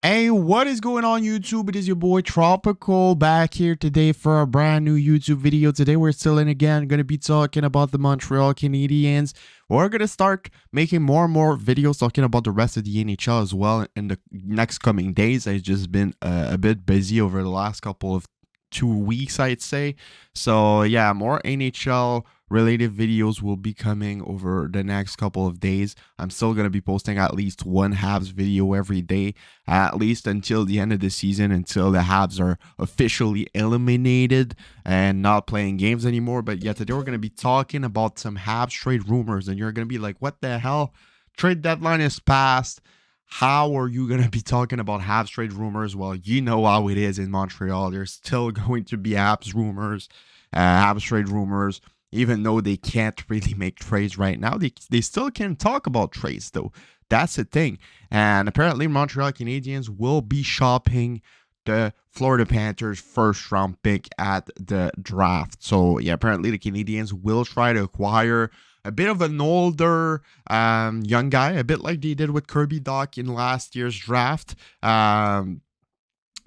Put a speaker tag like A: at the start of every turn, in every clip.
A: Hey, what is going on YouTube? It is your boy Tropical back here today for a brand new YouTube video. Today we're still in again, going to be talking about the Montreal Canadiens. We're going to start making more and more videos talking about the rest of the NHL as well in the next coming days. I've just been a bit busy over the last couple of 2 weeks, I'd say. So yeah, more NHL related videos will be coming over the next couple of days. I'm still going to be posting at least one Habs video every day, at least until the end of the season, until the Habs are officially eliminated and not playing games anymore. But yeah, today we're going to be talking about some Habs trade rumors, and you're going to be like, what the hell? Trade deadline is passed. How are you going to be talking about Habs trade rumors? Well, you know how it is in Montreal. There's still going to be Habs rumors, Habs trade rumors. Even though they can't really make trades right now, they still can talk about trades, though. That's the thing. And apparently, Montreal Canadiens will be shopping the Florida Panthers' first-round pick at the draft. So, yeah, apparently the Canadiens will try to acquire a bit of an older young guy, a bit like they did with Kirby Dach in last year's draft.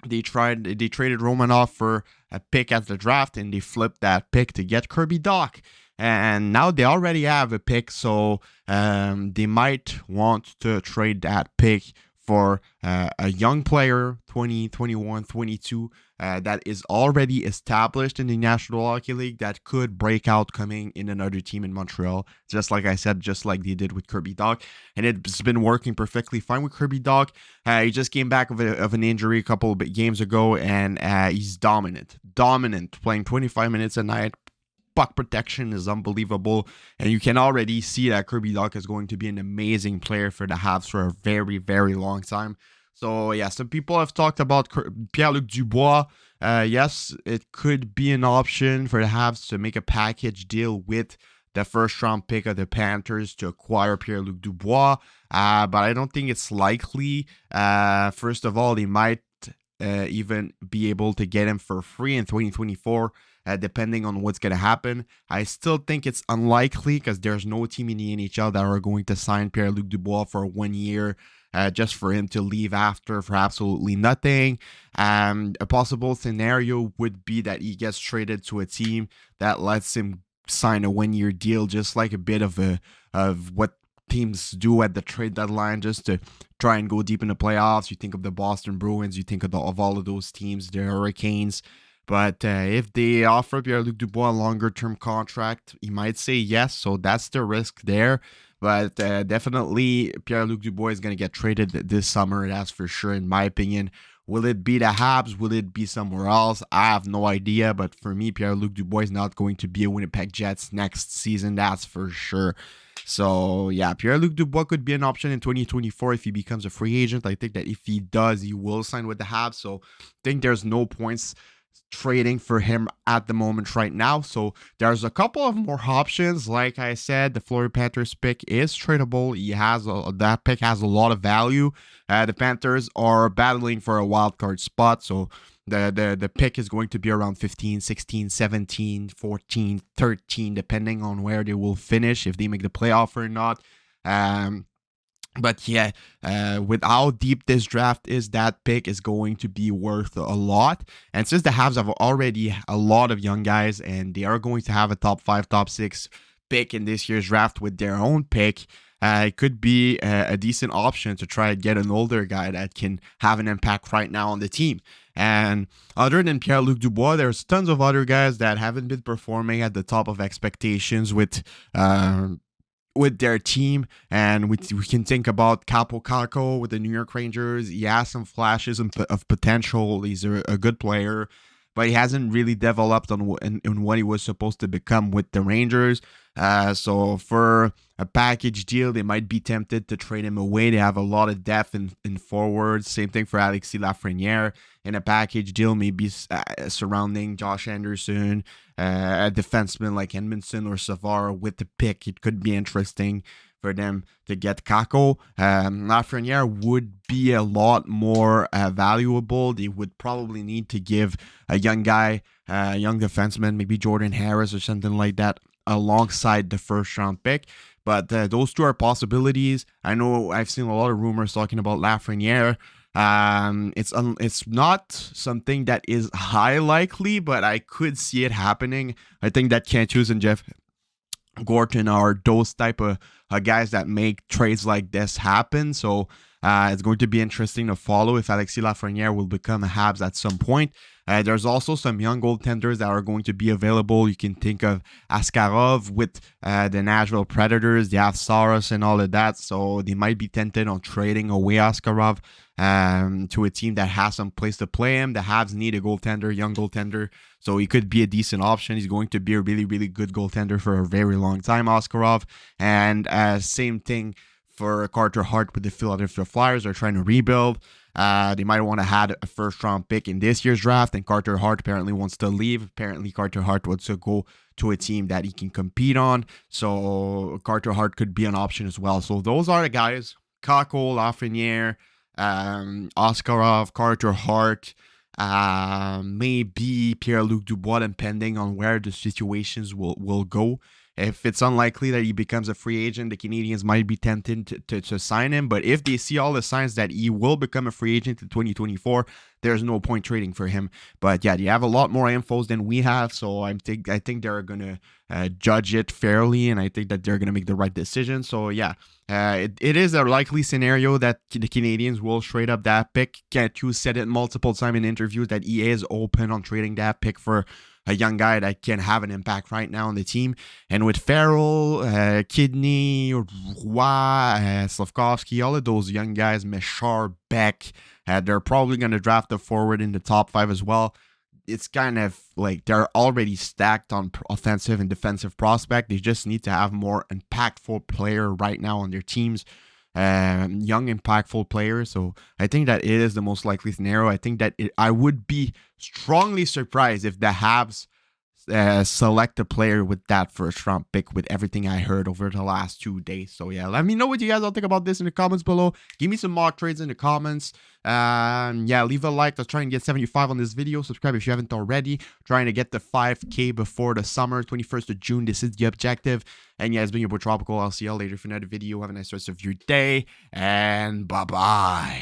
A: They traded Romanov for a pick at the draft, and they flipped that pick to get Kirby Dach. And now they already have a pick, so they might want to trade that pick for a young player, 20, 21, 22, that is already established in the National Hockey League that could break out coming in another team in Montreal. Just like I said, just like they did with Kirby Dach. And it's been working perfectly fine with Kirby Dach. He just came back of an injury a couple of games ago, and he's dominant, playing 25 minutes a night. Puck protection is unbelievable, and you can already see that Kirby Dach is going to be an amazing player for the Habs for a very, very long time. So yeah, some people have talked about Pierre-Luc Dubois. Yes, it could be an option for the Habs to make a package deal with the first-round pick of the Panthers to acquire Pierre-Luc Dubois, but I don't think it's likely. First of all, they might even be able to get him for free in 2024. Depending on what's going to happen. I still think it's unlikely because there's no team in the NHL that are going to sign Pierre-Luc Dubois for 1 year just for him to leave after for absolutely nothing. A possible scenario would be that he gets traded to a team that lets him sign a 1 year deal, just like a bit of what teams do at the trade deadline, just to try and go deep in the playoffs. You think of the Boston Bruins, you think of all of those teams, the Hurricanes. But if they offer Pierre-Luc Dubois a longer-term contract, he might say yes, so that's the risk there. But definitely, Pierre-Luc Dubois is going to get traded this summer, that's for sure, in my opinion. Will it be the Habs? Will it be somewhere else? I have no idea, but for me, Pierre-Luc Dubois is not going to be a Winnipeg Jets next season, that's for sure. So, yeah, Pierre-Luc Dubois could be an option in 2024 if he becomes a free agent. I think that if he does, he will sign with the Habs, so I think there's no points trading for him at the moment right now. So there's a couple of more options. Like I said, the Florida Panthers pick is tradable. That pick has a lot of value. The Panthers are battling for a wild card spot, so the pick is going to be around 15, 16, 17, 14, 13, depending on where they will finish, if they make the playoff or not. But yeah, with how deep this draft is, that pick is going to be worth a lot. And since the Habs have already a lot of young guys, and they are going to have a top 5, top 6 pick in this year's draft with their own pick, it could be a decent option to try to get an older guy that can have an impact right now on the team. And other than Pierre-Luc Dubois, there's tons of other guys that haven't been performing at the top of expectations with their team, and we can think about Capo Caco with the New York Rangers. He has some flashes of potential. He's a good player, but he hasn't really developed in what he was supposed to become with the Rangers. So for a package deal, they might be tempted to trade him away. They have a lot of depth in forwards. Same thing for Alexis Lafreniere. In a package deal, maybe surrounding Josh Anderson, a defenseman like Edmondson or Savard with the pick. It could be interesting for them to get Kako. Lafreniere would be a lot more valuable. They would probably need to give a young guy, a young defenseman, maybe Jordan Harris or something like that, alongside the first round pick. But those two are possibilities. I know I've seen a lot of rumors talking about Lafreniere. It's not something that is high likely, but I could see it happening. I think that Cantus and Jeff Gorton are those type of guys that make trades like this happen. So it's going to be interesting to follow if Alexis Lafreniere will become a Habs at some point. There's also some young goaltenders that are going to be available. You can think of Askarov with the Nashville Predators. They have Saros and all of that. So they might be tempted on trading away Askarov to a team that has some place to play him. The Habs need a goaltender, young goaltender. So he could be a decent option. He's going to be a really, really good goaltender for a very long time, Askarov. And same thing for Carter Hart with the Philadelphia Flyers. They're trying to rebuild. They might want to have a first-round pick in this year's draft, and Carter Hart apparently wants to leave. Apparently, Carter Hart wants to go to a team that he can compete on. So Carter Hart could be an option as well. So those are the guys: Kako, Lafreniere, Askarov, Carter Hart, maybe Pierre-Luc Dubois, depending on where the situations will go. If it's unlikely that he becomes a free agent, the Canadiens might be tempted to sign him. But if they see all the signs that he will become a free agent in 2024, there's no point trading for him. But yeah, they have a lot more infos than we have. So I think they're going to judge it fairly. And I think that they're going to make the right decision. So yeah, it is a likely scenario that the Canadiens will trade up that pick. Cantu said it multiple times in interviews that he is open on trading that pick for a young guy that can have an impact right now on the team. And with Farrell, Kidney, Roy, Slavkovsky, all of those young guys, Meshar, Beck, they're probably going to draft a forward in the top 5 as well. It's kind of like they're already stacked on offensive and defensive prospect. They just need to have more impactful player right now on their teams. Young impactful players. So I think that it is the most likely scenario. I think that I would be strongly surprised if the Habs select a player with that first round pick with everything I heard over the last 2 days. So yeah, let me know what you guys all think about this in the comments below. Give me some mock trades in the comments. Yeah, leave a like. Let's try and get 75 on this video. Subscribe if you haven't already. Trying to get the 5K before the summer, 21st of June. This is the objective. And yeah, it's been your boy Tropical. I'll see y'all later for another video. Have a nice rest of your day, and bye-bye.